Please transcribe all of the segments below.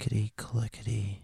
Clickety, clickety.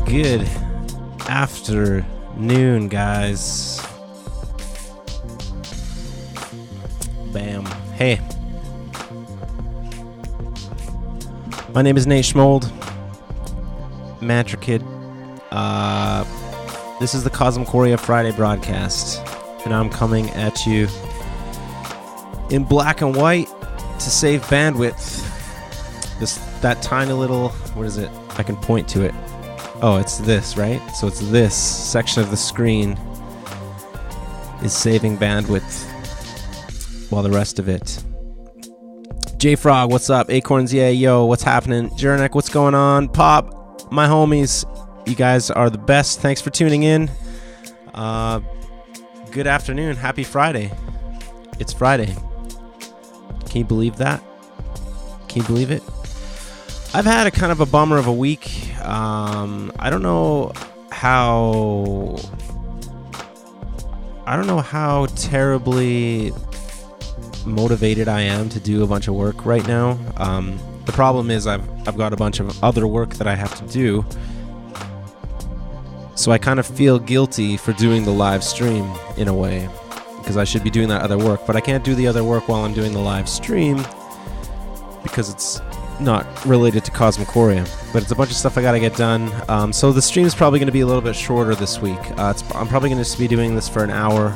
Good afternoon, guys. Bam. Hey. My name is Nate Schmold. Mantra Kid. This is the Cosmochoria Friday broadcast, and I'm coming at you in black and white to save bandwidth. That tiny little, what is it? I can point to it. Oh, it's this, right? So it's this section of the screen is saving bandwidth while the rest of it. J-Frog, what's up? Acorns, yeah, yo, what's happening? Jurnek, what's going on? Pop, my homies, you guys are the best. Thanks for tuning in. Good afternoon. Happy Friday. It's Friday. Can you believe that? Can you believe it? I've had a kind of a bummer of a week. I don't know how terribly motivated I am to do a bunch of work right now. The problem is I've got a bunch of other work that I have to do. So I kind of feel guilty for doing the live stream in a way, because I should be doing that other work, but I can't do the other work while I'm doing the live stream because it's not related to Cosmochoria, but it's a bunch of stuff I gotta get done. So the stream is probably going to be a little bit shorter this week. I'm probably going to be doing this for an hour,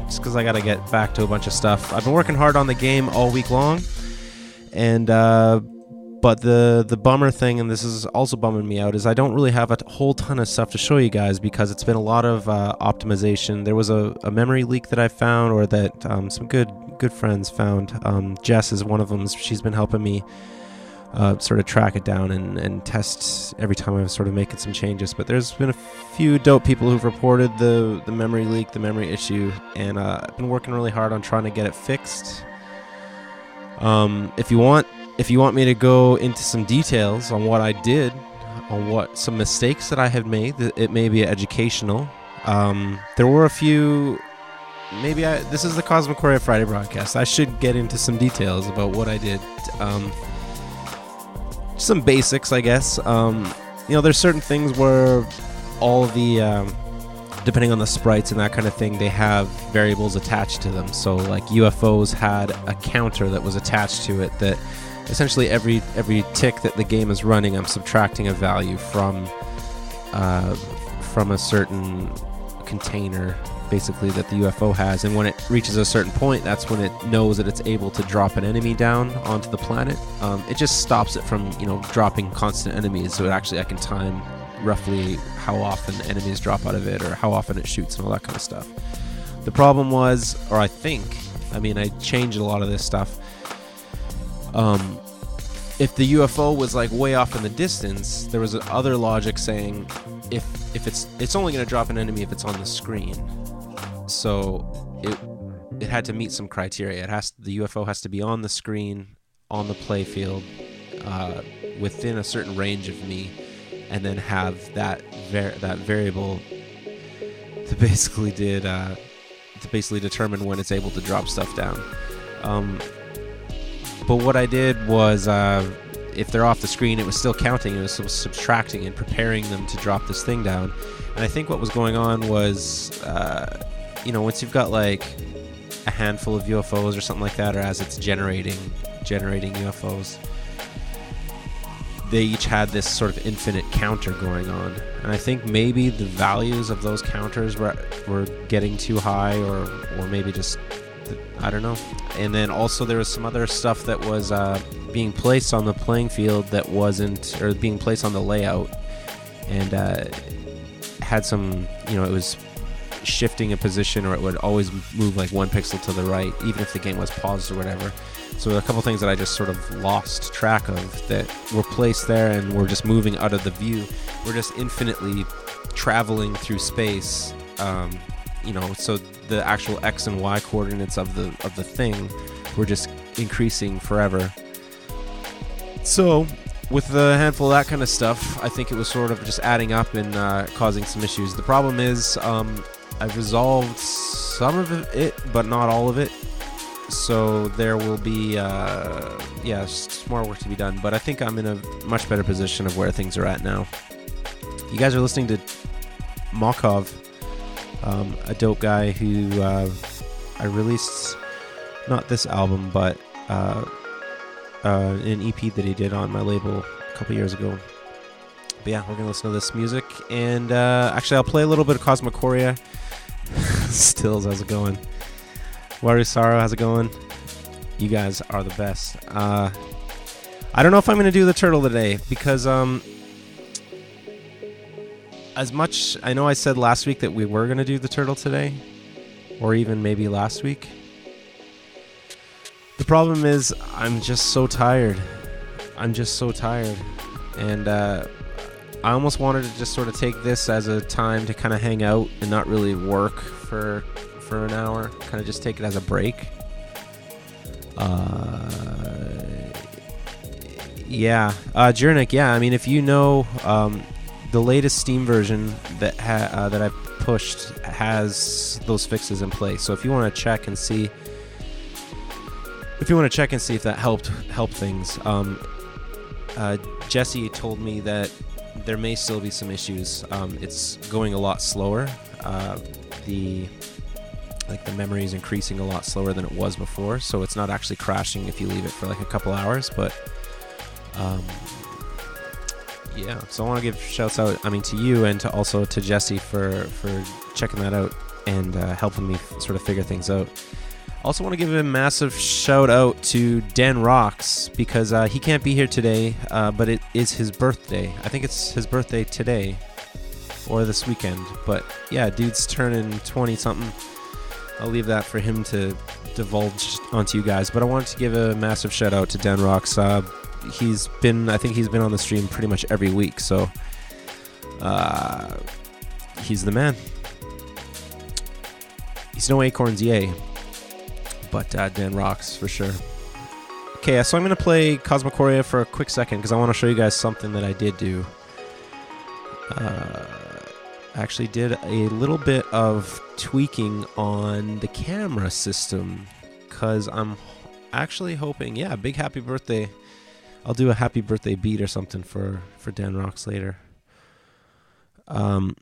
just because I gotta get back to a bunch of stuff. I've been working hard on the game all week long, and but the bummer thing, and this is also bumming me out, is I don't really have a whole ton of stuff to show you guys because it's been a lot of optimization. There was a memory leak that I found, or that some good friends found. Jess is one of them. She's been helping me sort of track it down and test every time I'm sort of making some changes. But there's been a few dope people who've reported the memory leak, the memory issue, and I've been working really hard on trying to get it fixed. If you want me to go into some details on what I did, on what some mistakes that I have made, it may be educational. There were a few. This is the Cosmochoria Friday broadcast. I should get into some details about what I did. Some basics, I guess. There's certain things where all of the, depending on the sprites and that kind of thing, they have variables attached to them. So, like, UFOs had a counter that was attached to it that essentially every tick that the game is running, I'm subtracting a value from a certain container, basically, that the UFO has. And when it reaches a certain point, that's when it knows that it's able to drop an enemy down onto the planet. It just stops it from, dropping constant enemies. So I can time roughly how often enemies drop out of it, or how often it shoots, and all that kind of stuff. The problem was, or I changed a lot of this stuff. If the UFO was like way off in the distance, there was other logic saying if it's only going to drop an enemy if it's on the screen. So it had to meet some criteria. The UFO has to be on the screen, on the play field, within a certain range of me, and then have that variable to basically determine when it's able to drop stuff down. But what I did was, if they're off the screen, it was still counting. It was subtracting and preparing them to drop this thing down. And I think what was going on was, once you've got like a handful of UFOs or something like that, or as it's generating UFOs, they each had this sort of infinite counter going on. And I think maybe the values of those counters were getting too high, or maybe just, I don't know. And then also there was some other stuff that was being placed on the playing field that wasn't, or being placed on the layout, and had some, it was shifting a position, or it would always move like 1 pixel to the right, even if the game was paused or whatever. So a couple things that I just sort of lost track of that were placed there and were just moving out of the view. We're just infinitely traveling through space. So the actual X and Y coordinates of the thing were just increasing forever. So with a handful of that kind of stuff, I think it was sort of just adding up and causing some issues. The problem is I've resolved some of it, but not all of it. So there will be, some more work to be done. But I think I'm in a much better position of where things are at now. You guys are listening to Mokov, a dope guy who I released, not this album, but an EP that he did on my label a couple years ago. But yeah, we're going to listen to this music. And actually, I'll play a little bit of Cosmochoria. Stills, how's it going? Warusaro, how's it going? You guys are the best. I don't know if I'm going to do the turtle today because as much I know I said last week that we were going to do the turtle today, or even maybe last week. The problem is I'm just so tired. And I almost wanted to just sort of take this as a time to kind of hang out and not really work for an hour, kind of just take it as a break. Jurnik, I mean, if you know, the latest Steam version that I pushed has those fixes in place. So if you want to check and see if that helped things, Jesse told me that there may still be some issues. It's going a lot slower. The memory is increasing a lot slower than it was before, so it's not actually crashing if you leave it for like a couple hours. But so I want to give shouts out, to you and also to Jesse for checking that out and helping me sort of figure things out. Also want to give a massive shout out to Dan Rocks because he can't be here today, but it is his birthday. I think it's his birthday today or this weekend. But yeah, dude's turning 20 something. I'll leave that for him to divulge onto you guys. But I wanted to give a massive shout out to Dan Rocks. I think he's been on the stream pretty much every week, so he's the man. He's no Acorns Yay, but Dan rocks for sure. Okay, so I'm going to play Cosmochoria for a quick second because I want to show you guys something that I did do. I actually did a little bit of tweaking on the camera system because I'm actually hoping, big happy birthday. I'll do a happy birthday beat or something for Dan Rocks later. The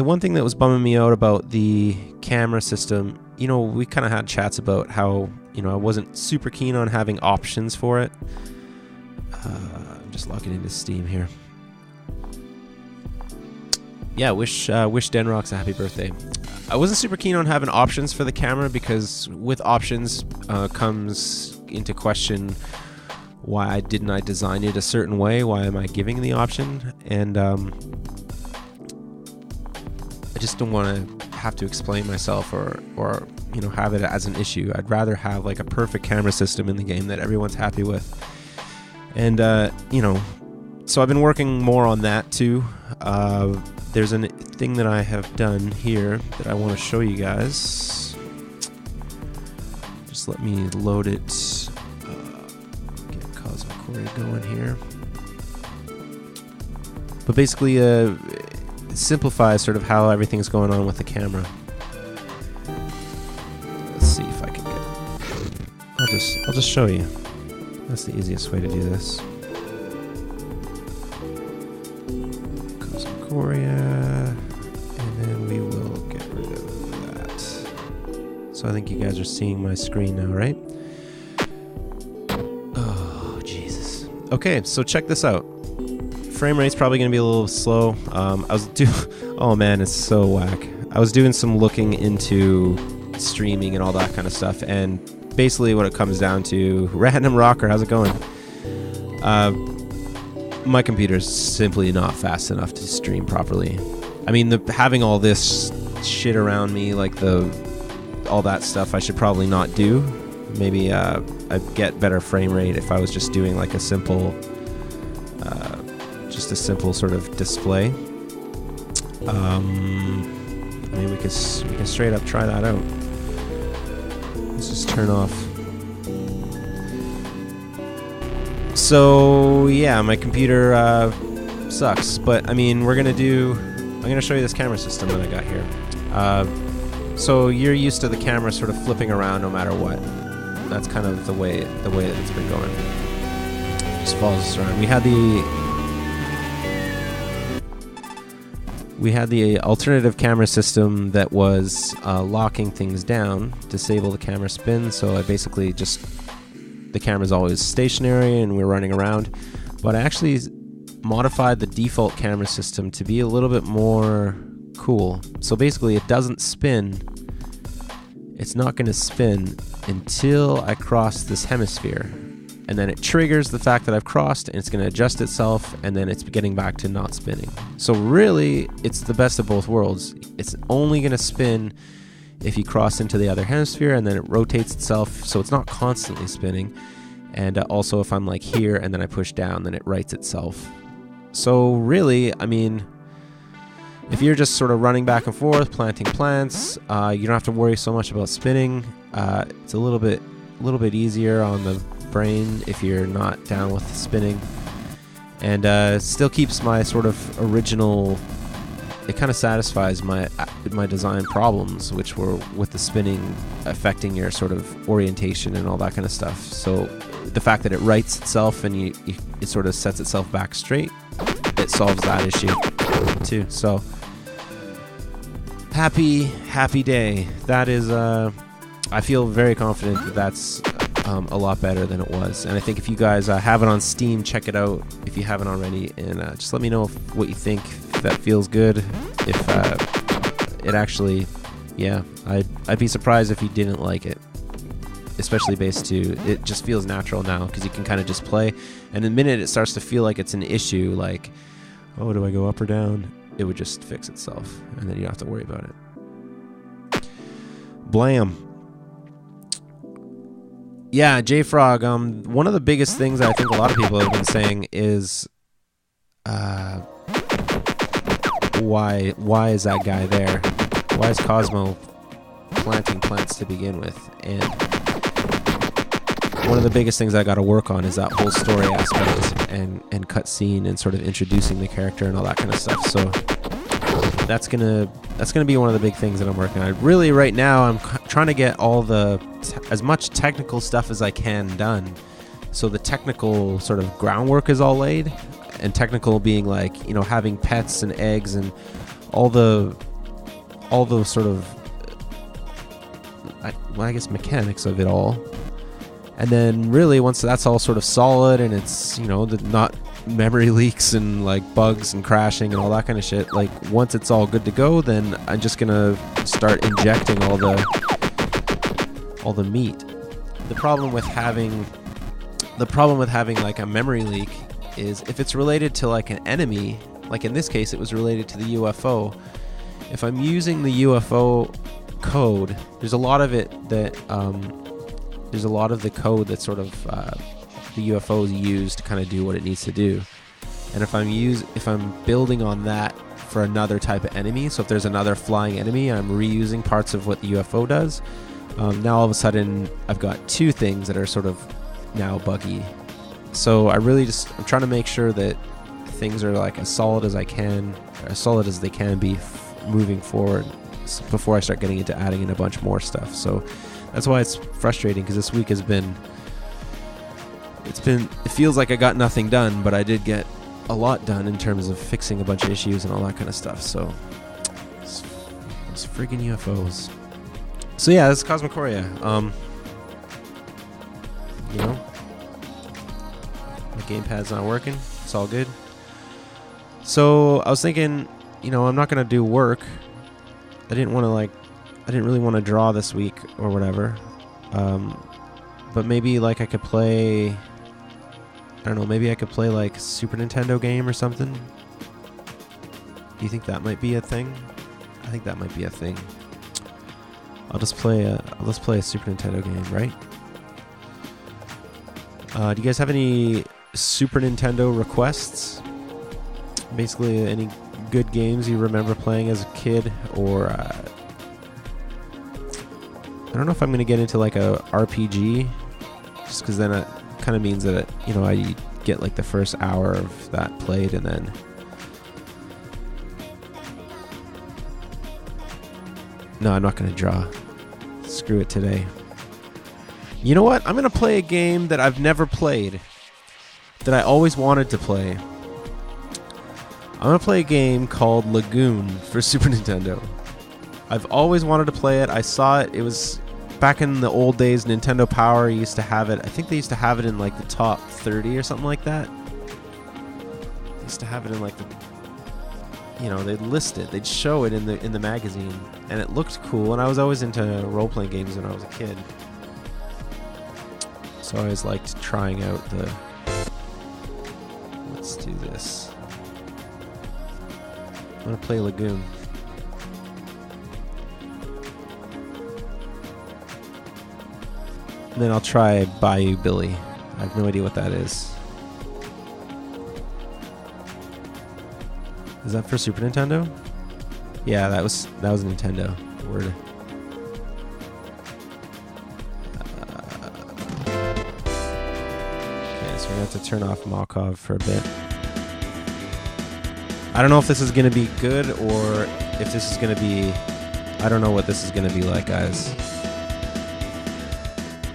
one thing that was bumming me out about the camera system, we kind of had chats about how, I wasn't super keen on having options for it. I'm just logging into Steam here. Yeah, wish Dan Rocks a happy birthday. I wasn't super keen on having options for the camera because with options comes into question why didn't I design it a certain way? Why am I giving the option? And I just don't want to have to explain myself or have it as an issue. I'd rather have like a perfect camera system in the game that everyone's happy with. And so I've been working more on that too. There's a thing that I have done here that I want to show you guys. Just let me load it. Get Cosmochoria going here. But basically, it simplifies sort of how everything's going on with the camera. Let's see if I can get. I'll just show you. That's the easiest way to do this. And then we will get rid of that. So I think you guys are seeing my screen now, right? Oh, Jesus. Okay, so check this out. Frame rate's probably going to be a little slow. Oh man, it's so whack. I was doing some looking into streaming and all that kind of stuff, and basically what it comes down to, Random Rocker, how's it going? My computer's simply not fast enough to stream properly. I mean, having all this shit around me, like all that stuff, I should probably not do. Maybe I'd get better frame rate if I was just doing like a simple sort of display. I mean, we can straight up try that out. Let's just turn off. So yeah, my computer sucks, but I mean, I'm gonna show you this camera system that I got here. So you're used to the camera sort of flipping around no matter what. That's kind of the way that it's been going. Just follows us around. We had the alternative camera system that was locking things down, disable the camera spin. So I basically the camera's always stationary and we're running around. But I actually modified the default camera system to be a little bit more cool. So basically it doesn't spin. It's not going to spin until I cross this hemisphere. And then it triggers the fact that I've crossed, and it's going to adjust itself, and then it's getting back to not spinning. So really, it's the best of both worlds. It's only going to spin if you cross into the other hemisphere, and then it rotates itself, so it's not constantly spinning. And also if I'm like here, and then I push down, then it rights itself. So really, I mean, if you're just sort of running back and forth, planting plants, you don't have to worry so much about spinning. It's a little bit easier on the brain if you're not down with spinning, and it still keeps my sort of original. It kind of satisfies my design problems, which were with the spinning affecting your sort of orientation and all that kind of stuff. So the fact that it rights itself and it sort of sets itself back straight, it solves that issue too. So happy day. That is I feel very confident that that's a lot better than it was. And I think if you guys have it on Steam, check it out if you haven't already, and just let me know what you think. If that feels good, if it actually, yeah, I'd be surprised if you didn't like it, especially bass 2. It just feels natural now because you can kind of just play, and the minute it starts to feel like it's an issue, like, oh, do I go up or down, it would just fix itself, and then you don't have to worry about it. Blam. Yeah, JFrog, one of the biggest things that I think a lot of people have been saying is, why is that guy there? Why is Cosmo planting plants to begin with? And one of the biggest things I got to work on is that whole story aspect and cutscene and sort of introducing the character and all that kind of stuff. So that's gonna be one of the big things that I'm working on. Really, right now, I'm trying to get all as much technical stuff as I can done. So the technical sort of groundwork is all laid, and technical being like, having pets and eggs and all the sort of, I guess, mechanics of it all. And then really, once that's all sort of solid and it's, not memory leaks and like bugs and crashing and all that kind of shit, like once it's all good to go, then I'm just gonna start injecting all the meat. The problem with having like a memory leak is if it's related to like an enemy, like in this case it was related to the UFO. If I'm using the UFO code, there's a lot of it that there's a lot of the code that sort of the UFOs use to kind of do what it needs to do. And if I'm building on that for another type of enemy, so if there's another flying enemy, I'm reusing parts of what the UFO does. Now all of a sudden I've got two things that are sort of now buggy. So I'm trying to make sure that things are like as solid as they can be moving forward before I start getting into adding in a bunch more stuff. So that's why it's frustrating, because this week it feels like I got nothing done, but I did get a lot done in terms of fixing a bunch of issues and all that kind of stuff. So those freaking UFOs. So yeah, this is Cosmochoria. My gamepad's not working. It's all good. So I was thinking, I'm not gonna do work. I didn't really want to draw this week or whatever. But maybe like I could play, I don't know, maybe I could play like Super Nintendo game or something. you think that might be a thing? I think that might be a thing. Let's play a Super Nintendo game, right? Do you guys have any Super Nintendo requests? Basically, any good games you remember playing as a kid, or I don't know if I'm gonna get into like a RPG, just because then it kind of means that I get like the first hour of that played, and then no, I'm not gonna draw. Screw it today. You know what? I'm gonna play a game that I've never played, that I always wanted to play. I'm gonna play a game called Lagoon for Super Nintendo. I've always wanted to play it. I saw it. It was back in the old days. Nintendo Power used to have it. I think they used to have it in like the top 30 or something like that. They used to have it in like the, they'd list it. They'd show it in the magazine, and it looked cool. And I was always into role-playing games when I was a kid, so I always liked trying out the. Let's do this. I'm gonna play Lagoon. And then I'll try Bayou Billy. I have no idea what that is. Is that for Super Nintendo? Yeah, that was Nintendo. Word. Okay, so we're gonna have to turn off Malkov for a bit. I don't know if this is gonna be good or if this is gonna be. I don't know what this is gonna be like, guys.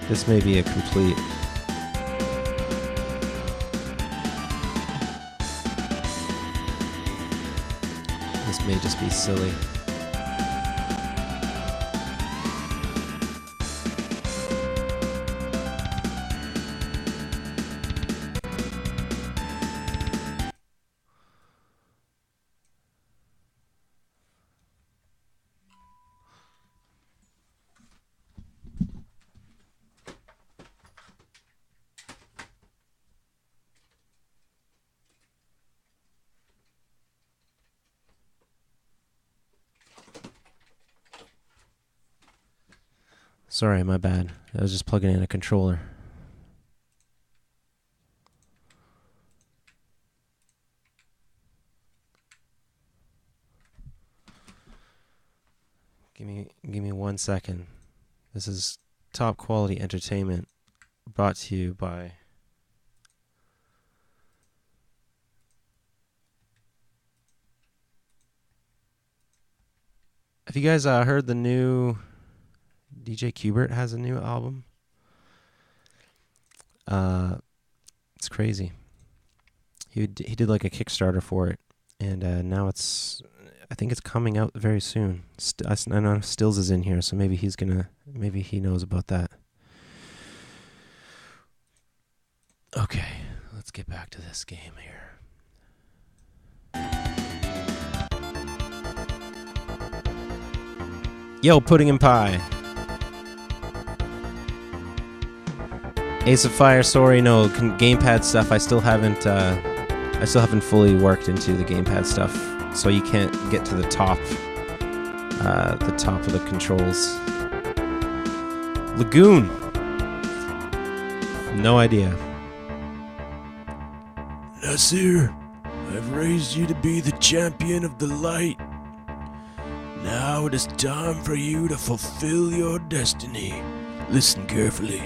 This may be a complete. This may just be silly. Sorry, my bad. I was just plugging in a controller. Give me 1 second. This is top quality entertainment brought to you by Have you guys heard the new DJ Qbert has a new album? It's crazy. He did like a Kickstarter for it, and now I think it's coming out very soon. I know Stills is in here, so maybe he knows about that. Okay, let's get back to this game here. Yo, Pudding and Pie. Ace of Fire, sorry, no gamepad stuff. I still haven't fully worked into the gamepad stuff, so you can't get to the top of the controls. Lagoon. No idea. Nasir, I've raised you to be the champion of the light. Now it is time for you to fulfill your destiny. Listen carefully.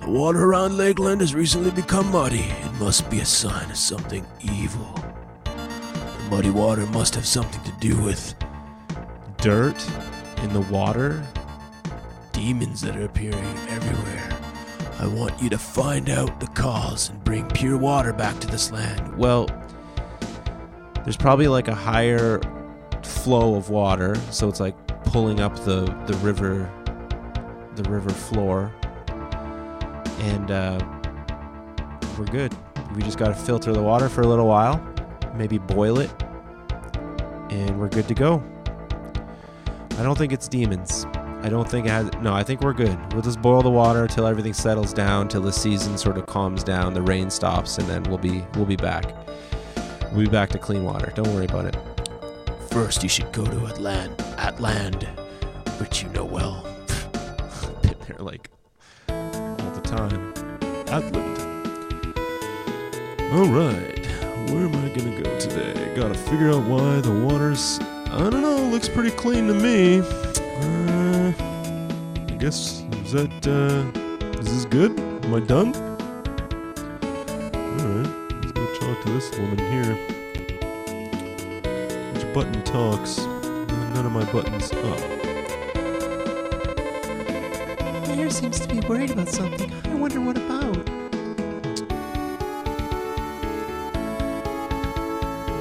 The water around Lakeland has recently become muddy. It must be a sign of something evil. The muddy water must have something to do with dirt in the water? Demons that are appearing everywhere. I want you to find out the cause and bring pure water back to this land. Well, there's probably like a higher flow of water, so it's like pulling up the river floor, and we're good. We just got to filter the water for a little while, maybe boil it, and we're good to go. I don't think it's demons. I don't think it has. No, I think we're good. We'll just boil the water till everything settles down, till the season sort of calms down, the rain stops, and then we'll be back. We'll be back to clean water. Don't worry about it. first you should go to Atland, which you know well. Been there like all the time. Atland. Alright, where am I gonna go today? Gotta figure out why the water's, I don't know, looks pretty clean to me. I guess, is this good? Am I done? Alright, let's go talk to this woman here. Which button talks? None of my buttons. Oh. Mayor seems to be worried about something. I wonder what about.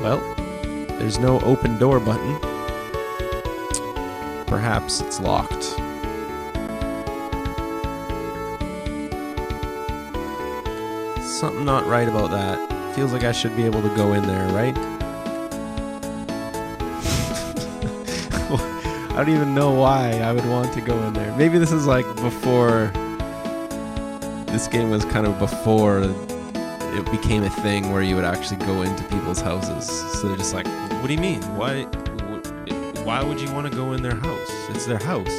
Well, there's no open door button. Perhaps it's locked. Something not right about that. Feels like I should be able to go in there, right? I don't even know why I would want to go in there. Maybe this is like before... This game was kind of before it became a thing where you would actually go into people's houses. So they're just like, what do you mean? Why would you want to go in their house? It's their house.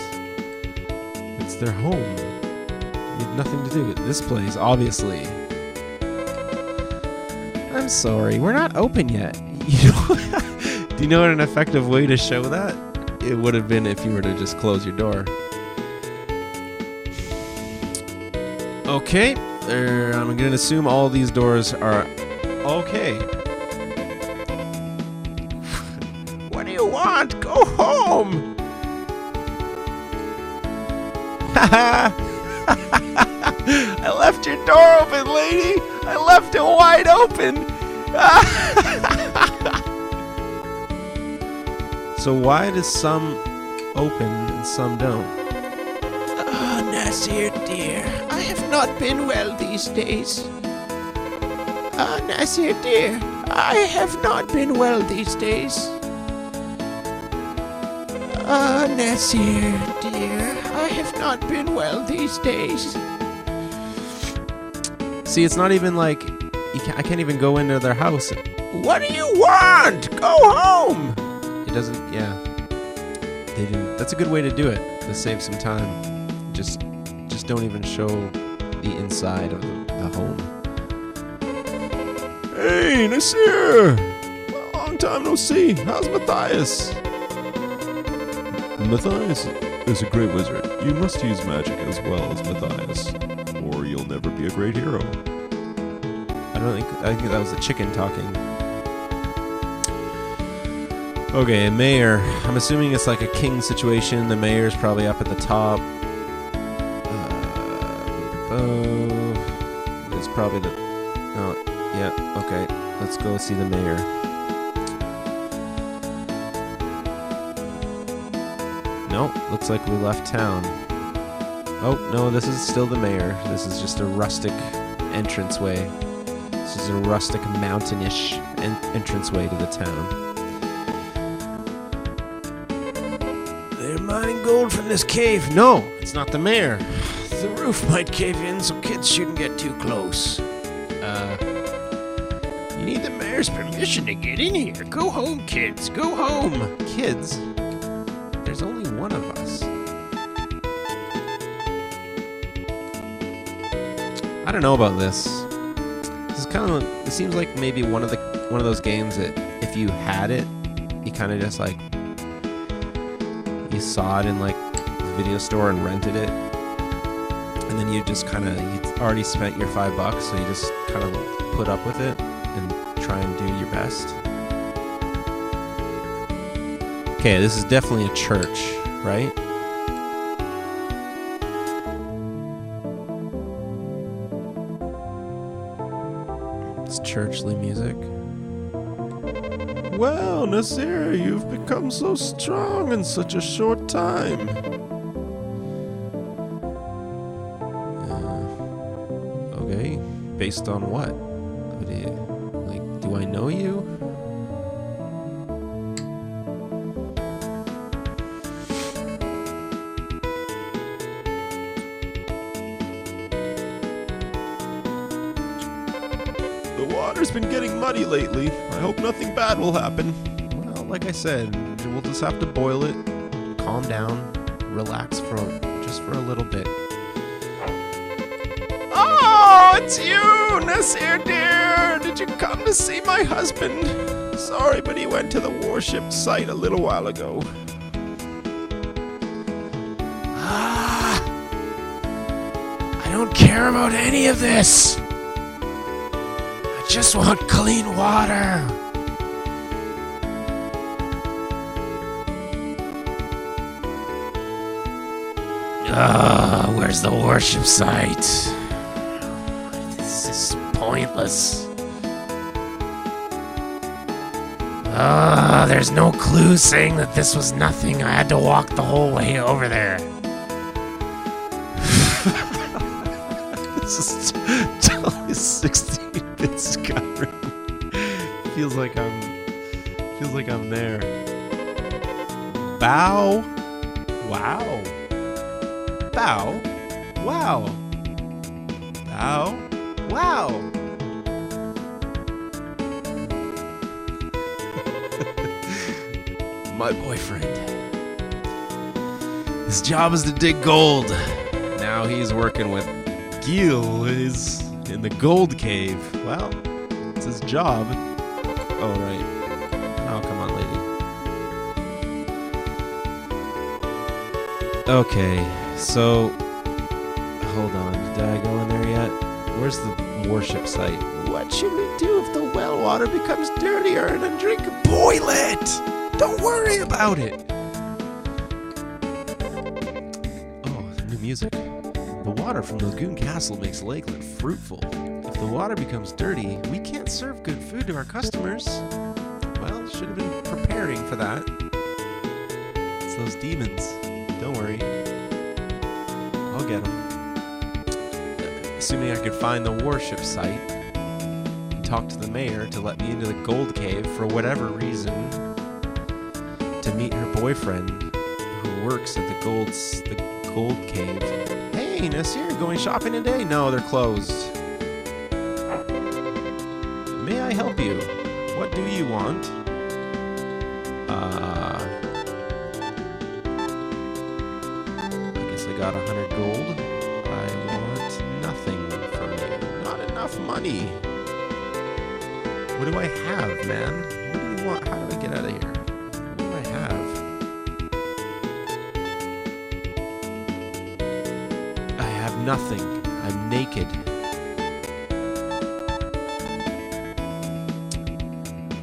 It's their home. You have nothing to do with this place, obviously. I'm sorry, we're not open yet. You know, do you know what an effective way to show that? It would have been if you were to just close your door. Okay, I'm going to assume all these doors are okay. What do you want? Go home! I left your door open, lady! I left it wide open! So why does some open and some don't? Ah, Nasir, dear, I have not been well these days. Ah, Nasir, dear, I have not been well these days. Ah, Nasir, dear, I have not been well these days. See, it's not even like I can't even go into their house. What do you want? Go home! It doesn't. Yeah, they didn't. That's a good way to do it to save some time. Just don't even show the inside of the home. Hey, Nasir! Long time no see. How's Matthias? Matthias is a great wizard. You must use magic as well as Matthias, or you'll never be a great hero. I think that was the chicken talking. Okay, mayor. I'm assuming it's like a king situation. The mayor's probably up at the top. It's probably the... Oh, yeah, okay. Let's go see the mayor. Nope, looks like we left town. Oh, no, this is still the mayor. This is just a rustic entranceway. This is a rustic, mountainish entranceway to the town. They're mining gold from this cave. No, it's not the mayor. The roof might cave in, so kids shouldn't get too close. You need the mayor's permission to get in here. Go home, kids. Go home. Kids? There's only one of us. I don't know about this. This is kind of. It seems like maybe one of those games that if you had it, you kind of just like you saw it in like the video store and rented it, and then you just kind of you already spent your $5, so you just kind of put up with it and try and do your best. Okay, this is definitely a church, right? It's churchly music. Well, Nasir, you've become so strong in such a short time. Okay, based on what? Do I know you? The water's been getting muddy lately. I hope nothing bad will happen. Well, like I said, we'll just have to boil it, calm down, relax just for a little bit. Oh, it's you, Nasir dear! Did you come to see my husband? Sorry, but he went to the warship site a little while ago. I don't care about any of this. I just want clean water. Where's the warship site? This is pointless. There's no clue saying that this was nothing. I had to walk the whole way over there. This is totally 16-bit Skyrim. Feels like I'm there. Bow. Wow. Bow. Wow. Bow. Wow. My boyfriend. His job is to dig gold. Now he's working with Gil is in the gold cave. Well, it's his job. Oh, right. Oh, come on, lady. Okay, so hold on. Did I go in there yet? Where's the warship site? What should we do if the well water becomes dirtier and undrinkable? Boil it! Don't worry about it! Oh, new music. The water from Lagoon Castle makes Lakeland fruitful. If the water becomes dirty, we can't serve good food to our customers. Well, should have been preparing for that. It's those demons. Don't worry. I'll get them. Assuming I could find the warship site and talk to the mayor to let me into the gold cave for whatever reason to meet her boyfriend who works at the gold cave. Hey, Nasir, going shopping today? No, they're closed. May I help you? What do you want? I guess I got 100 gold. I want nothing from you. Not enough money. What do I have, man? What do you want? How do I get out of here? What do I have? I have nothing. I'm naked.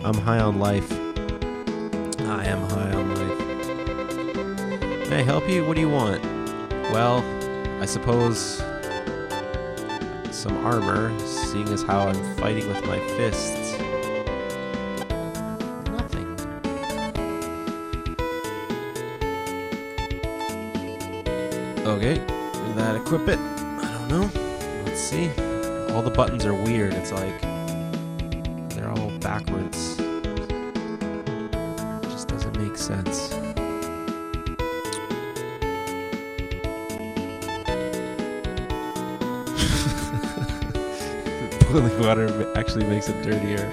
I'm high on life. I am high on life. May I help you? What do you want? Well, I suppose some armor, seeing as how I'm fighting with my fists. Nothing. Okay, did that equip it? I don't know. Let's see. All the buttons are weird. It's like they're all backwards. It just doesn't make sense. Boiling water actually makes it dirtier.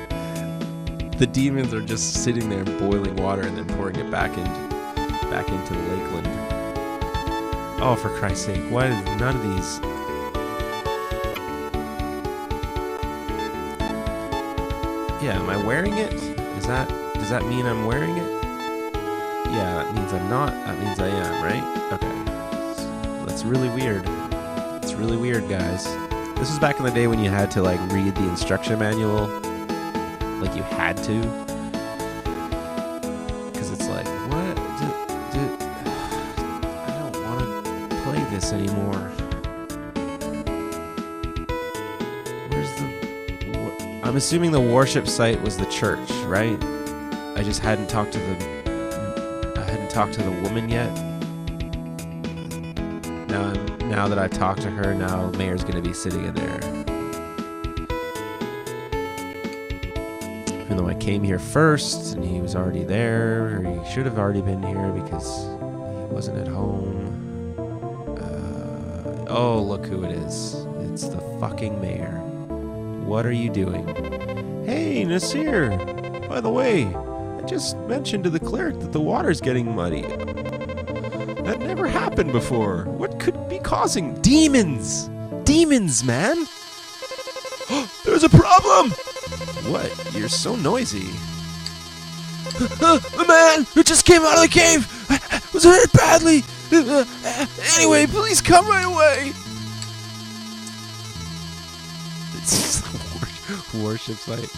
The demons are just sitting there boiling water and then pouring it back into the lakeland. Oh, for Christ's sake! Why is none of these? Yeah, am I wearing it? Does that mean I'm wearing it? Yeah, that means I'm not. That means I am, right? Okay. That's really weird. It's really weird, guys. This was back in the day when you had to like read the instruction manual. Like you had to. Because it's like, what? I don't want to play this anymore. Where's the... I'm assuming the warship site was the church, right? I just hadn't talked to the woman yet. Now that I've talked to her, now Mayor's going to be sitting in there. Even though I came here first and he was already there, or he should have already been here because he wasn't at home. Oh, look who it is. It's the fucking Mayor. What are you doing? Hey, Nasir! By the way, I just mentioned to the cleric that the water's getting muddy. That never happened before. What could be causing demons? Demons, man! There's a problem! What? You're so noisy. The man who just came out of the cave was hurt badly. Anyway, please come right away. It's a worship site.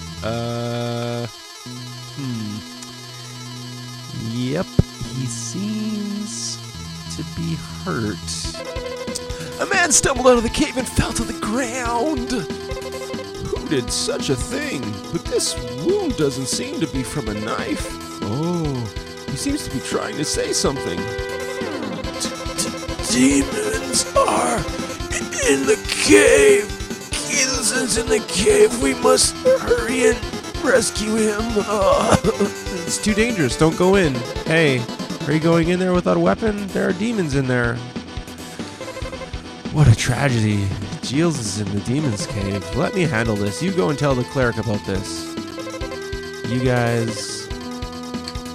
Yep, he seems to be hurt. A man stumbled out of the cave and fell to the ground. Who did such a thing? But this wound doesn't seem to be from a knife. Oh, he seems to be trying to say something. Demons are in the cave. Gilson's in the cave. We must hurry and rescue him. It's too dangerous. Don't go in. Hey, are you going in there without a weapon? There are demons in there. What a tragedy. Giles is in the demon's cave. Let me handle this. You go and tell the cleric about this. You guys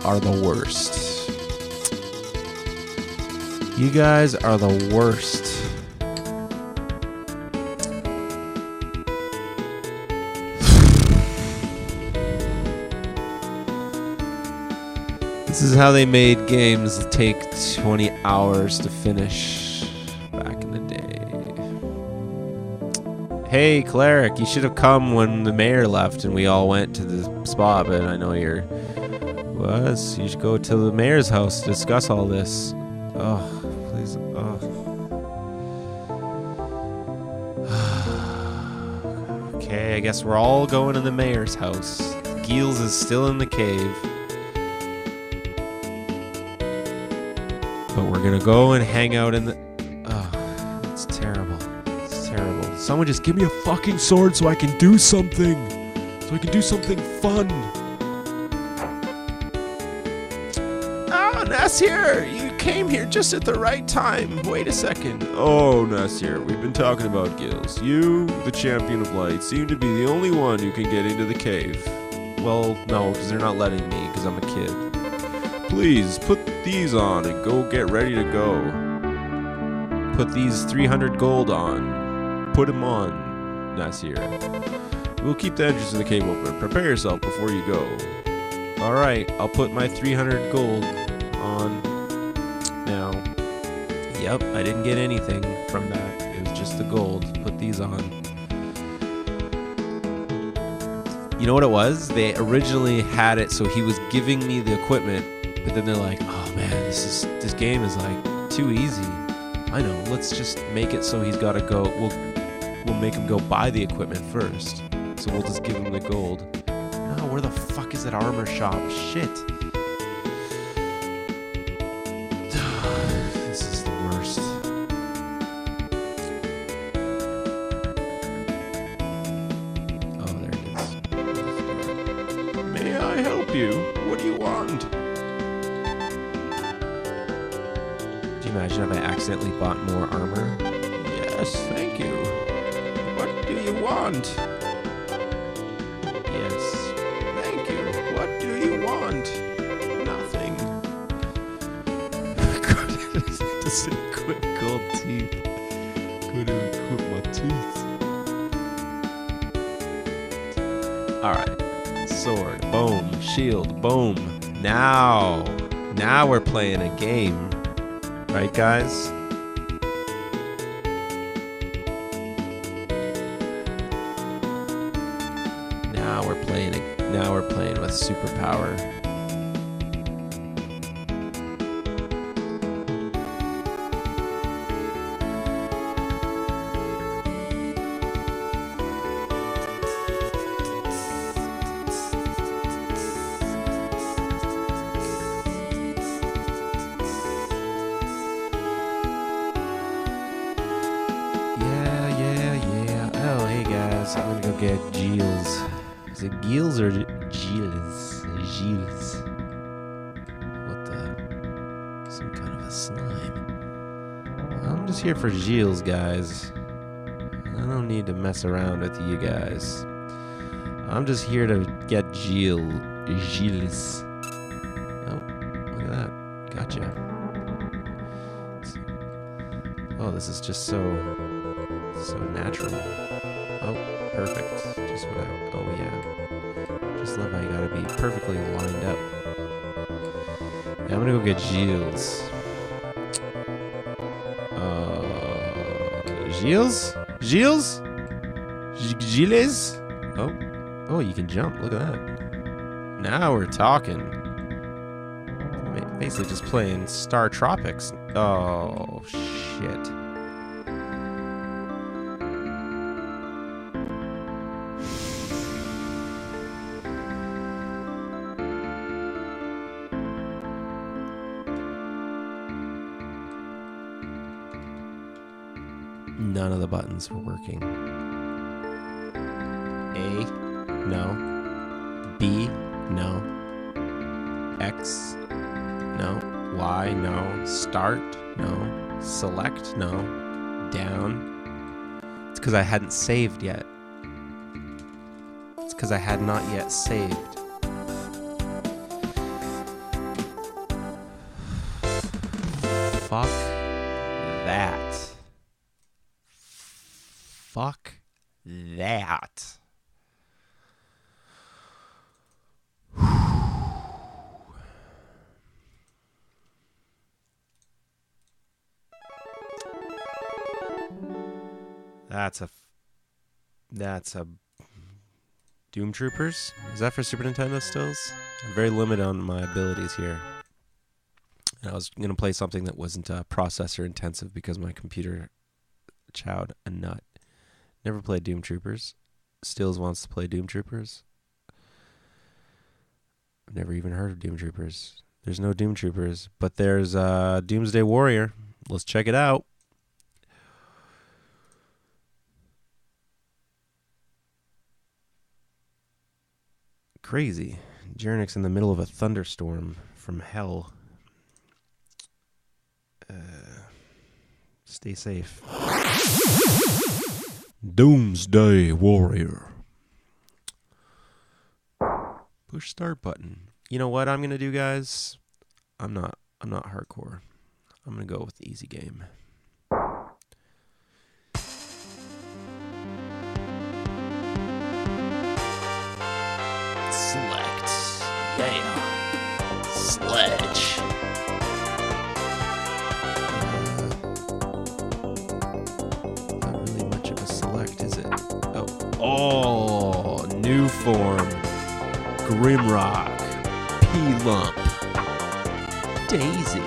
are the worst. You guys are the worst. This is how they made games take 20 hours to finish back in the day. Hey, cleric, you should have come when the mayor left and we all went to the spa, but I know you're... What? You should go to the mayor's house to discuss all this. Oh, please. Oh. Okay, I guess we're all going to the mayor's house. Giles is still in the cave. But we're gonna go and hang out in the... Oh, it's terrible. It's terrible. Someone just give me a fucking sword so I can do something. So I can do something fun. Oh, Nasir, you came here just at the right time. Wait a second. Oh, Nasir, we've been talking about Giles. You, the champion of light, seem to be the only one who can get into the cave. Well, no, because they're not letting me, because I'm a kid. Please, put these on and go get ready to go. Put these 300 gold on. Put them on, Nasir. We'll keep the entrance to the cave open. Prepare yourself before you go. Alright, I'll put my 300 gold on now. Yep, I didn't get anything from that. It was just the gold. Put these on. You know what it was? They originally had it so he was giving me the equipment, but then they're like, oh man, this game is like too easy. I know, let's just make it so he's gotta go. We'll make him go buy the equipment first. So we'll just give him the gold. No, where the fuck is that armor shop? Shit. This is the worst. Oh, there it is. May I help you? What do you want? Do you imagine if I accidentally bought more armor? Yes, thank you. What do you want? Yes, thank you. What do you want? Nothing. Does it equip gold teeth? Could it equip my teeth? Alright. Sword, boom, shield, boom. Now we're playing a game. Right, guys? Now we're playing with superpower. Yeah. Oh, hey guys, I'm gonna go get Giles. Is it Giles or Giles? Giles. What the? Some kind of a slime. I'm just here for Giles, guys. I don't need to mess around with you guys. I'm just here to get Giles. Oh, this is just so natural. Oh, perfect. Just what I... Oh, yeah. Just love how you gotta be perfectly lined up. Yeah, I'm gonna go get Gilles. Gilles? Gilles? Gilles? Oh, you can jump. Look at that. Now we're talking. Basically just playing Star Tropics. Oh, shit. None of the buttons were working. A, no. B, no. X, no. Y, no. Start, no. Select, no. Down. It's because I hadn't saved yet. It's because I had not yet saved. Fuck that. Fuck that. That's a Doom Troopers? Is that for Super Nintendo stills? I'm very limited on my abilities here. And I was going to play something that wasn't processor intensive because my computer chowed a nut. Never played Doom Troopers. Stills wants to play Doom Troopers. I've never even heard of Doom Troopers. There's no Doom Troopers, but there's Doomsday Warrior. Let's check it out. Crazy. Jernick's in the middle of a thunderstorm from hell. Stay safe. Doomsday Warrior. Push start button. You know what I'm gonna do, guys? I'm not hardcore. I'm gonna go with the easy game. Select. Yeah. Sledge. Not really much of a select, is it? Oh, new form. Grimrock. P-Lump. Daisy.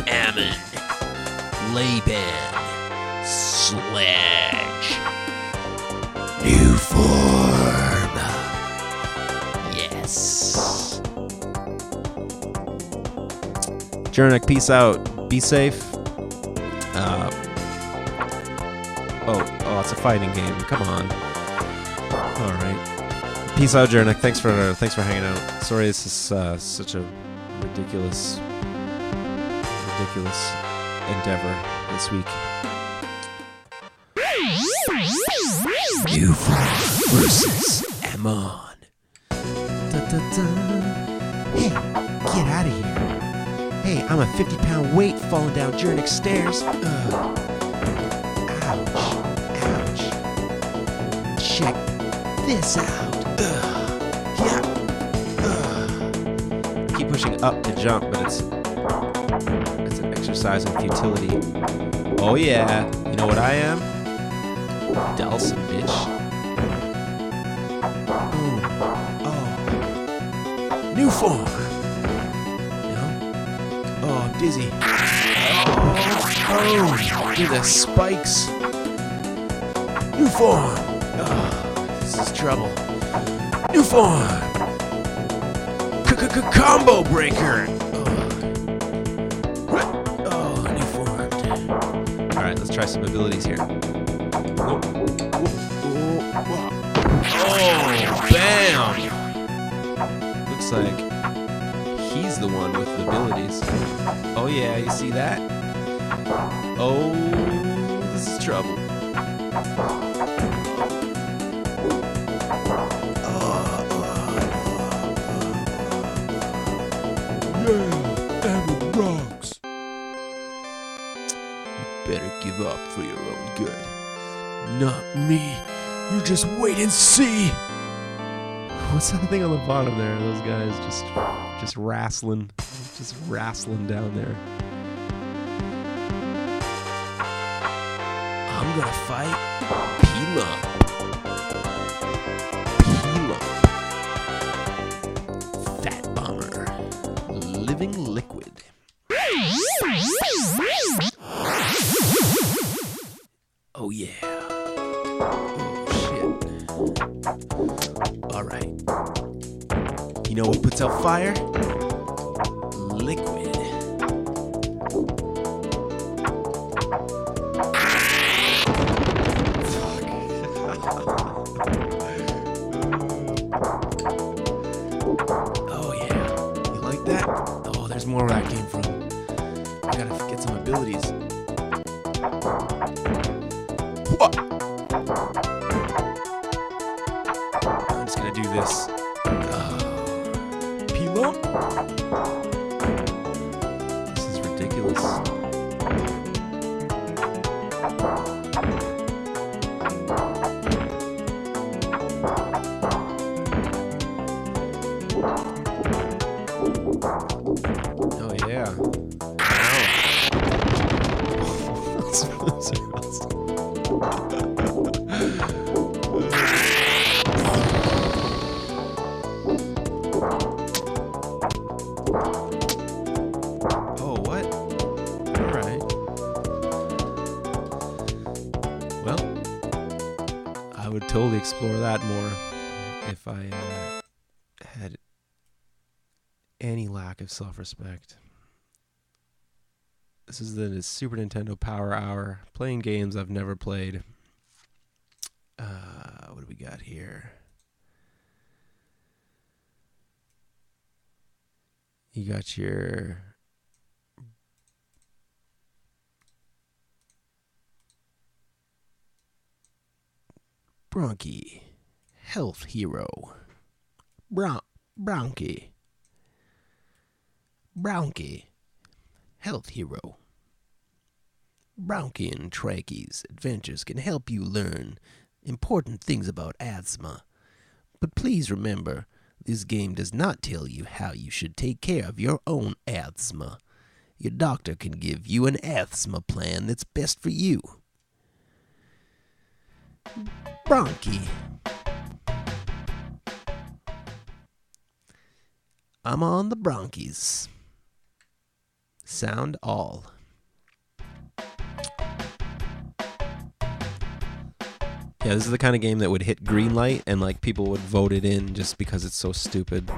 Ammon. Laban. Sledge. New form. Yes. Jernick, peace out. Be safe. Oh, it's a fighting game. Come on. All right. Peace out, Jernick. Thanks for hanging out. Sorry, this is such a ridiculous endeavor this week. New versus Amon. Hey, get out of here. Hey, I'm a 50-pound weight falling down Jernick's stairs. Ouch. Check this out. Yeah. Keep pushing up to jump, but it's an exercise in futility. Oh yeah. You know what I am? Delson, bitch. Boom. Oh. New form. No? Oh, I'm dizzy. Oh, do the spikes. New form. Oh, this is trouble. New form. Combo breaker. Oh, new form. All right, let's try some abilities here. Oh, bam! Looks like he's the one with the abilities. Oh yeah, you see that? Oh, this is trouble. Yeah, Ammo rocks. better give up for your own good. Not me. You just wait and see. What's that thing on the bottom there? Those guys just wrestling down there. I'm gonna fight P-Lump. Fat Bomber. Living liquid. Oh yeah. Oh shit. Alright. You know what puts out fire? Liquid. Oh yeah. You like that? Oh, there's more where that came from. I gotta get some abilities. I'm just gonna do this. P-Lump? This is ridiculous. Oh yeah. Oh, what? Alright. Well, I would totally explore that more if I had any lack of self-respect. This is the Super Nintendo Power Hour, playing games I've never played. What do we got here? You got your Bronchi, Health Hero. Bronchi, Health Hero. Bronchi and Trachee's adventures can help you learn important things about asthma. But please remember, this game does not tell you how you should take care of your own asthma. Your doctor can give you an asthma plan that's best for you. Bronchi. I'm on the Bronchies. Sound all. Yeah, this is the kind of game that would hit green light and like people would vote it in just because it's so stupid,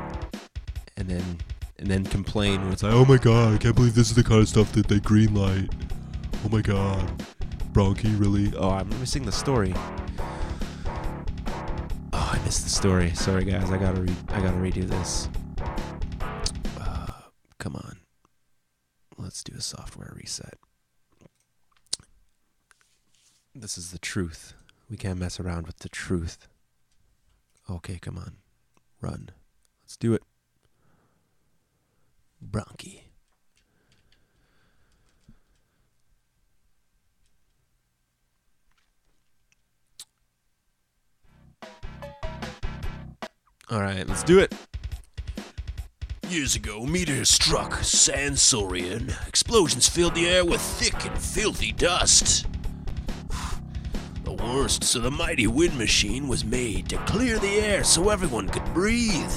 and then complain when it's like, oh my god, I can't believe this is the kind of stuff that they green light. Oh my god, Bronchi, really? Oh, I'm missing the story. Oh, I missed the story. Sorry guys, I gotta redo this. Come on, let's do a software reset. This is the truth. We can't mess around with the truth. Okay, come on. Run. Let's do it. Bronchi. Alright, let's do it. Years ago, meteors struck Sansoria, and explosions filled the air with thick and filthy dust. The worst, so the mighty wind machine was made to clear the air so everyone could breathe.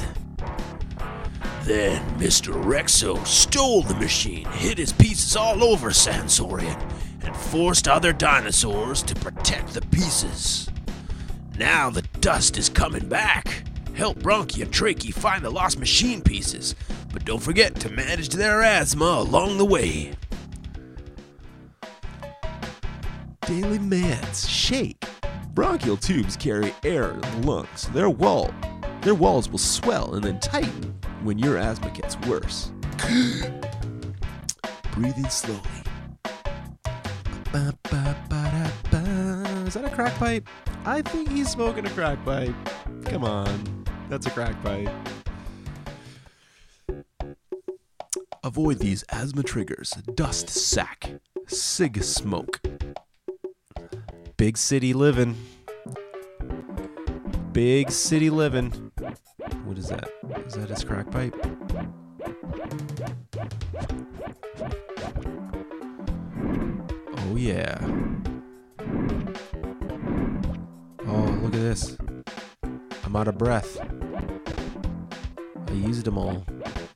Then Mr. Rexo stole the machine, hid his pieces all over Sansorian, and forced other dinosaurs to protect the pieces. Now the dust is coming back. Help Bronchi and Trachee find the lost machine pieces, but don't forget to manage their asthma along the way. Daily meds. Shake. Bronchial tubes carry air in the lungs. Their walls will swell and then tighten when your asthma gets worse. Breathe in slowly. Is that a crack pipe? I think he's smoking a crack pipe. Come on. That's a crack pipe. Avoid these asthma triggers. Dust sack. Cig smoke. Big city living. Big city living. What is that? Is that his crack pipe? Oh yeah. Oh, look at this. I'm out of breath. I used them all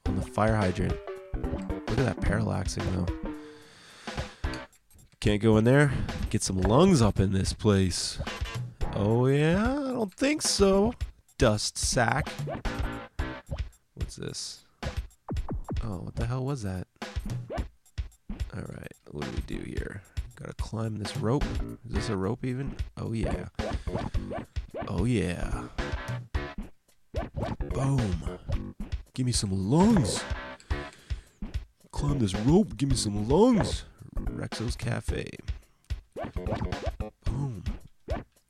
on the fire hydrant. Look at that parallaxing though. Can't go in there. Get some lungs up in this place. Oh yeah? I don't think so. Dust sack. What's this? Oh, what the hell was that? Alright, what do we do here? Gotta climb this rope. Is this a rope even? Oh yeah. Oh yeah. Boom. Give me some lungs. Climb this rope, give me some lungs. Rexo's Cafe. Boom.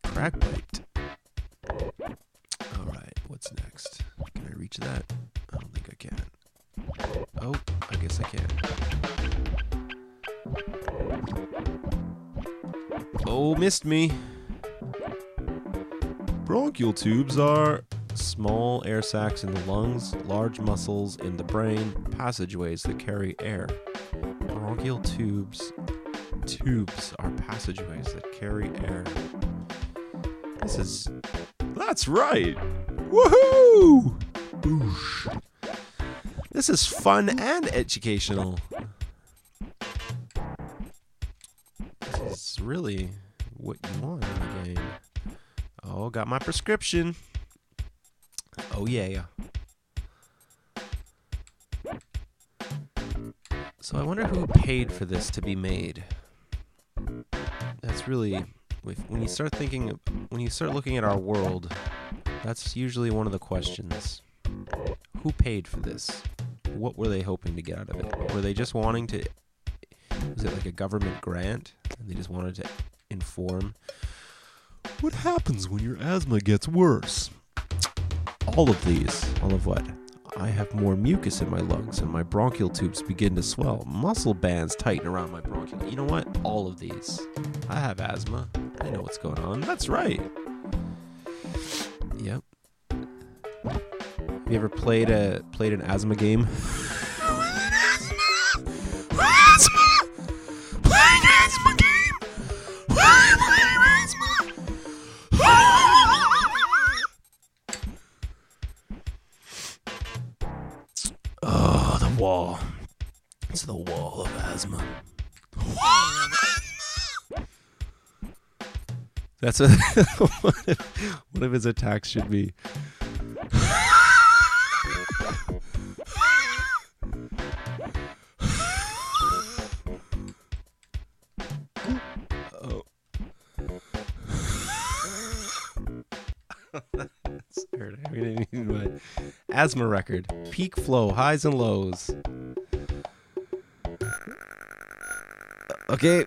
Crack piped. Alright, what's next? Can I reach that? I don't think I can. Oh, I guess I can. Oh, missed me. Bronchial tubes are small air sacs in the lungs, large muscles in the brain, passageways that carry air. Bronchial tubes are passageways that carry air. That's right. Woohoo! Boosh. This is fun and educational. This is really what you want in the game. Oh, got my prescription. Oh yeah. So I wonder who paid for this to be made. That's really, when you start looking at our world, that's usually one of the questions. Who paid for this? What were they hoping to get out of it? Were they just wanting to, was it like a government grant? And they just wanted to inform, what happens when your asthma gets worse? All of what? I have more mucus in my lungs and my bronchial tubes begin to swell. Muscle bands tighten around my bronchial. You know what? All of these. I have asthma. I know what's going on. That's right. Yep. Have you ever played an asthma game? Oh, the wall. It's the wall of asthma. That's one of his attacks should be. Oh. That's hurting. We didn't need my asthma record. Peak flow, highs and lows. Okay,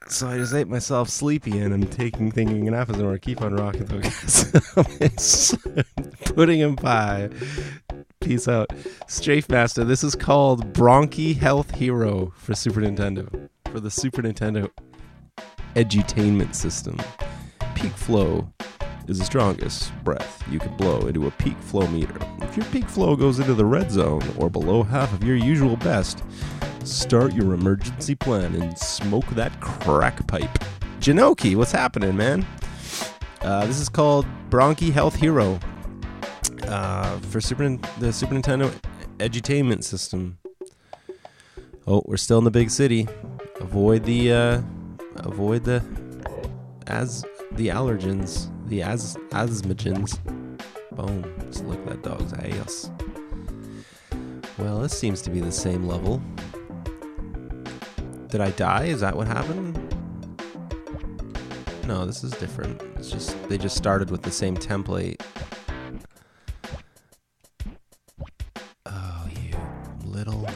so I just ate myself sleepy and I'm thinking an episode or keep on rocking though, guys. Pudding and pie. Peace out. Strafe Master, this is called Bronchi Health Hero for Super Nintendo. For the Super Nintendo edutainment system. Peak flow is the strongest breath you can blow into a peak flow meter. If your peak flow goes into the red zone or below half of your usual best, start your emergency plan and smoke that crack pipe. Janoki, what's happening, man? This is called Bronchi Health Hero for the Super Nintendo edutainment system. Oh, we're still in the big city. Avoid the allergens, the asthmagens. Boom. Just lick that dog's ass. Well, this seems to be the same level. Did I die? Is that what happened? No, this is different. It's just they just started with the same template. Oh, you little.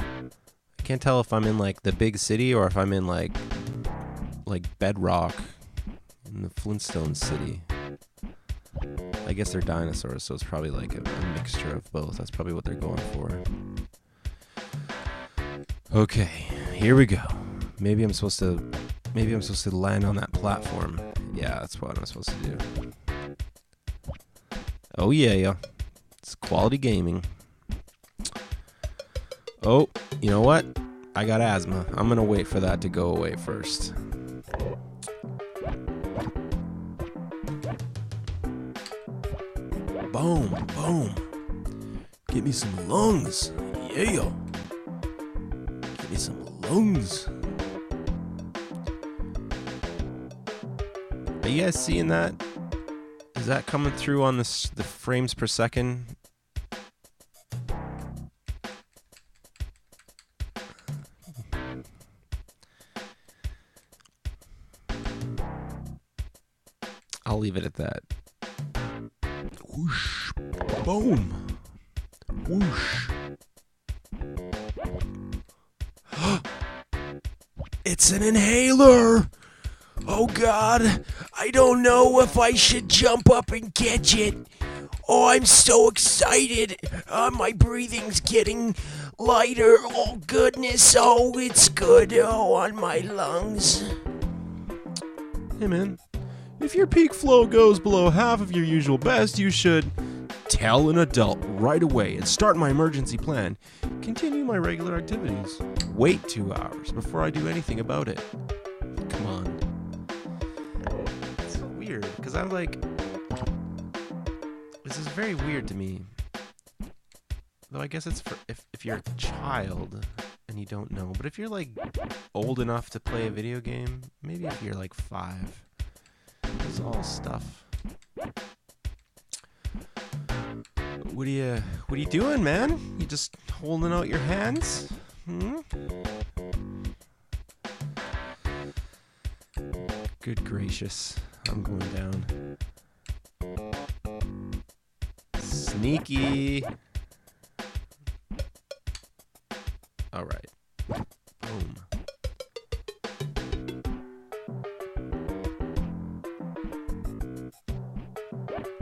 I can't tell if I'm in like the big city or if I'm in like Bedrock in the Flintstone city. I guess they're dinosaurs, so it's probably like a mixture of both. That's probably what they're going for. Okay, here we go. Maybe I'm supposed to land on that platform. Yeah, that's what I'm supposed to do. Oh yeah. It's quality gaming. Oh, you know what? I got asthma. I'm gonna wait for that to go away first. Boom, boom. Give me some lungs. Yeah. Give me some lungs. Are you guys seeing that? Is that coming through on the frames per second? I'll leave it at that. Whoosh. Boom. Whoosh. It's an inhaler. Oh God, I don't know if I should jump up and catch it. Oh, I'm so excited. My breathing's getting lighter. Oh goodness, oh it's good. Oh, on my lungs. Hey man, if your peak flow goes below half of your usual best, you should tell an adult right away and start my emergency plan. Continue my regular activities. Wait 2 hours before I do anything about it. Come on. It's weird, because I'm like... This is very weird to me. Though I guess it's for if you're a child and you don't know. But if you're like old enough to play a video game, maybe if you're like 5. It's all stuff. What are you doing, man? You just holding out your hands? Good gracious. I'm going down. Sneaky. All right. Boom.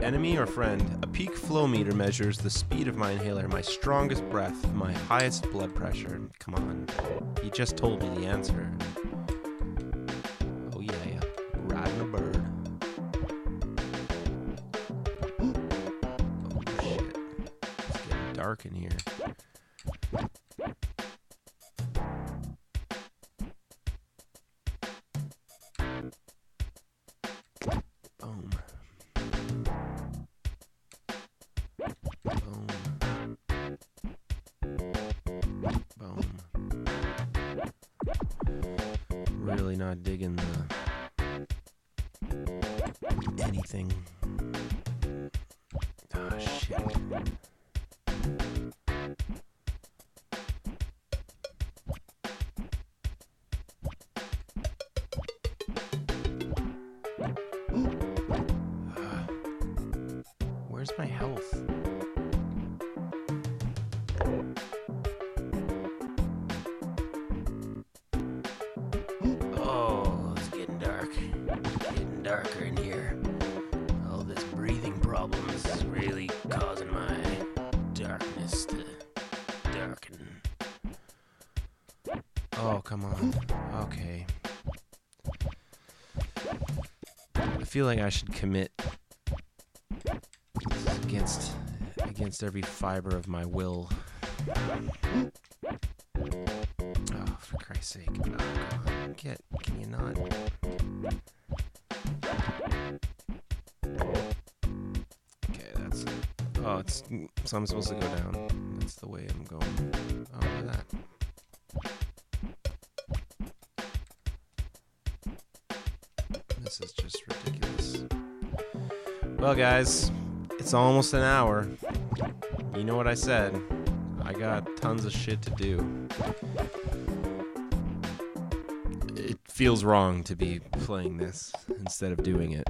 Enemy or friend? A peak flow meter measures the speed of my inhaler, my strongest breath, my highest blood pressure. Come on. You just told me the answer. Oh yeah. Riding a bird. Oh shit. It's getting dark in here. Boom. Boom. Boom. Really not digging anything. Oh shit. Where's my health? Oh, it's getting dark. Getting darker in here. Oh, this breathing problem is really causing my darkness to darken. Oh, come on. Okay. I feel like I should commit against every fiber of my will. Oh, for Christ's sake. Oh, God. Can you not? Okay, that's... Oh, it's... So I'm supposed to go down. That's the way I'm going. Oh, look at that. This is just ridiculous. Well, guys, it's almost an hour. You know what I said. I got tons of shit to do. It feels wrong to be playing this instead of doing it.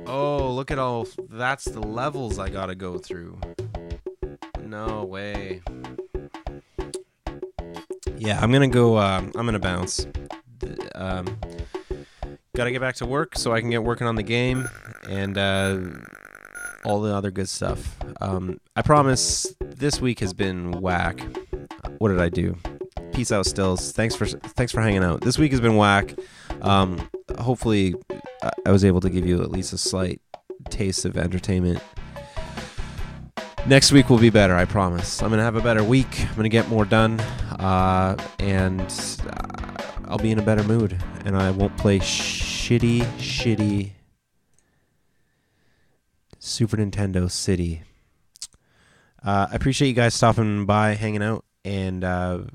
Oh, look at all... That's the levels I gotta go through. No way. Yeah, I'm gonna go... I'm gonna bounce. Gotta get back to work so I can get working on the game and all the other good stuff. I promise this week has been whack. What did I do? Peace out, Stills. Thanks for hanging out. This week has been whack. Hopefully, I was able to give you at least a slight taste of entertainment. Next week will be better, I promise. I'm going to have a better week. I'm going to get more done. And I'll be in a better mood. And I won't play shitty Super Nintendo City. I appreciate you guys stopping by, hanging out, and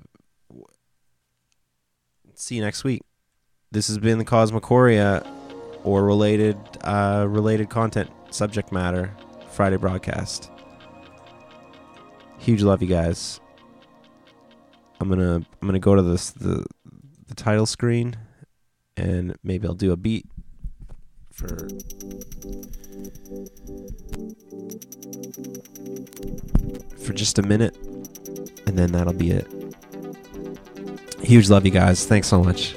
see you next week. This has been the Cosmochoria or related content subject matter Friday broadcast. Huge love, you guys. I'm gonna go to the title screen, and maybe I'll do a beat for just a minute, and then that'll be it. Huge love, you guys. Thanks so much.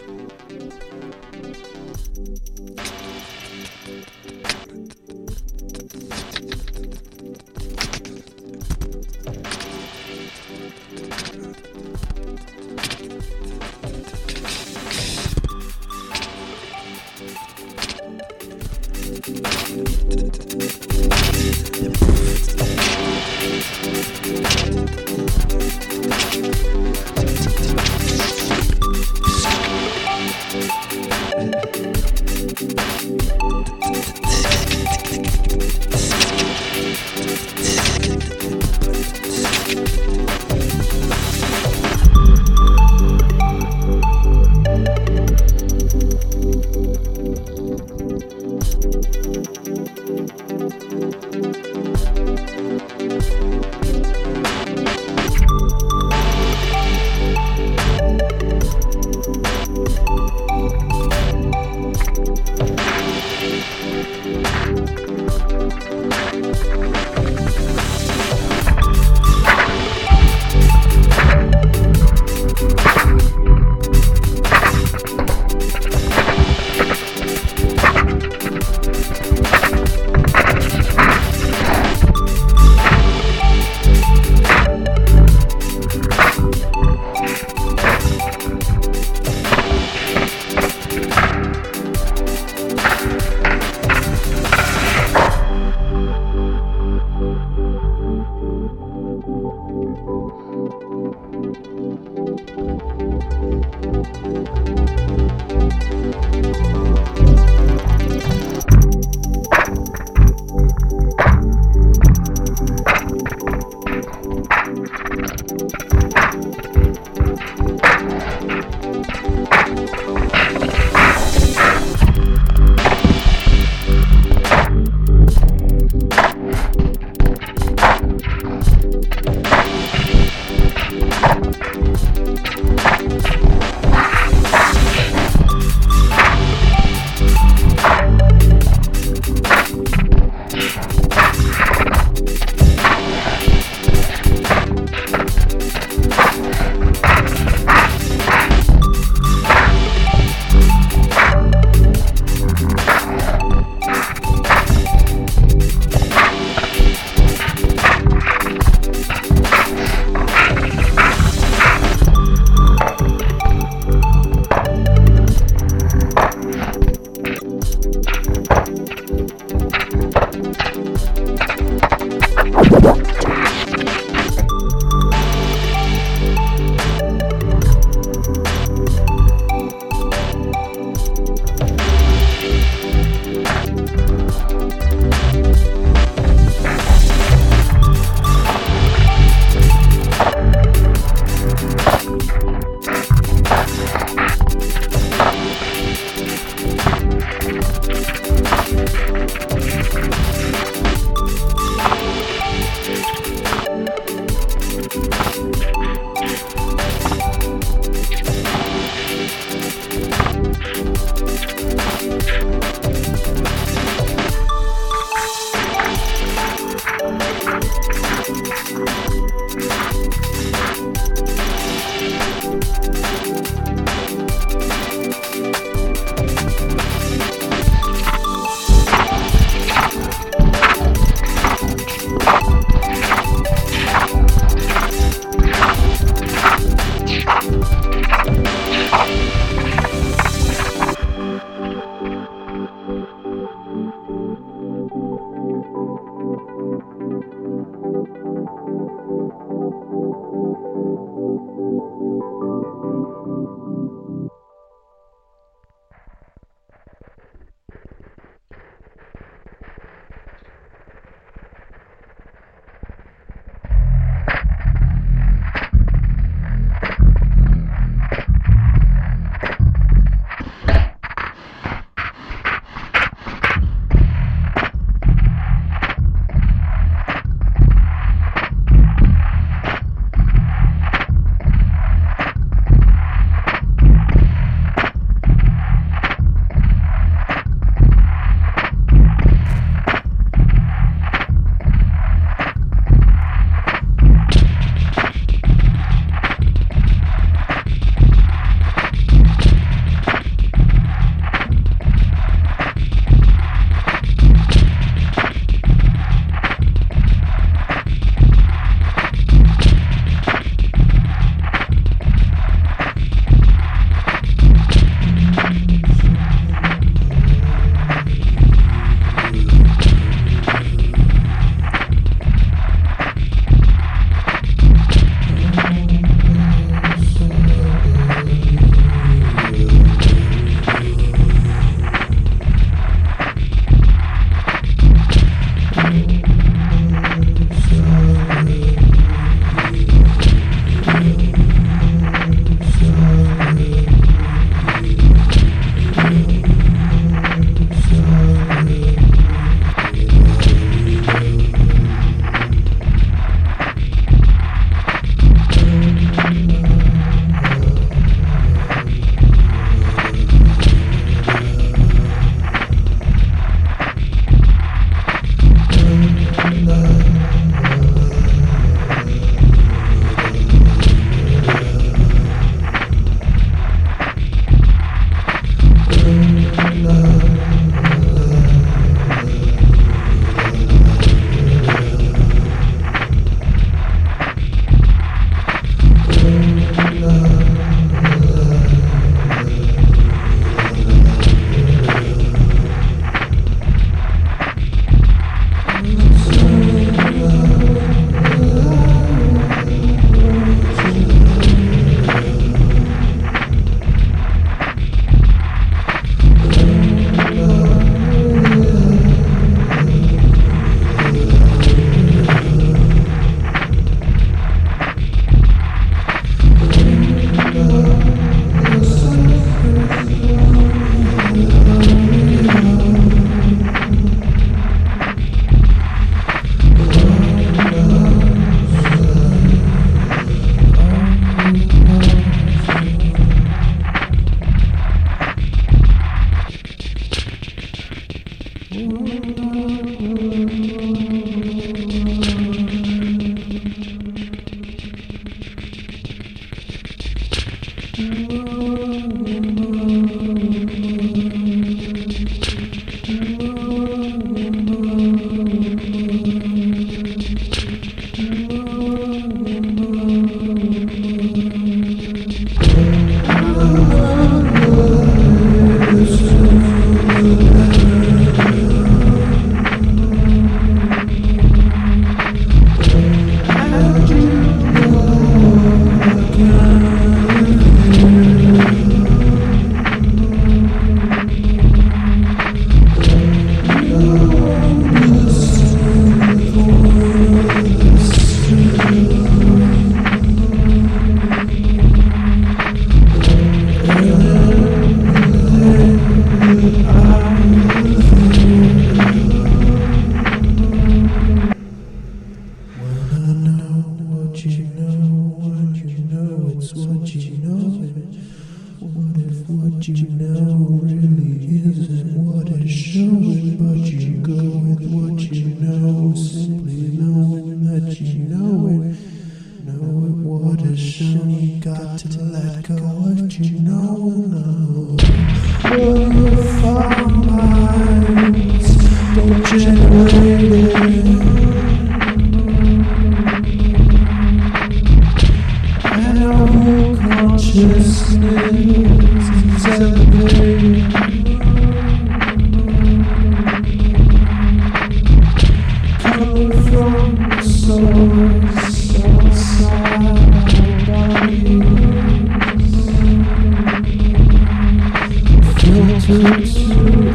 fruits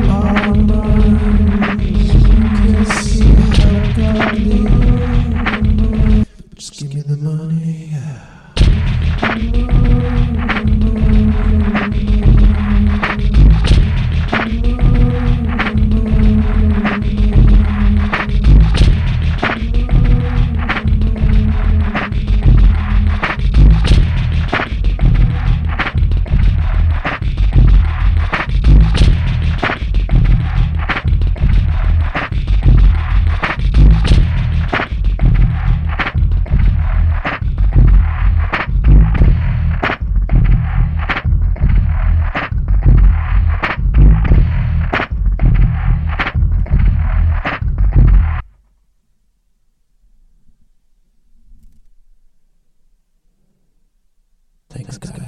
are mine. Can't see how godly. Just give me the money. Thanks, guys.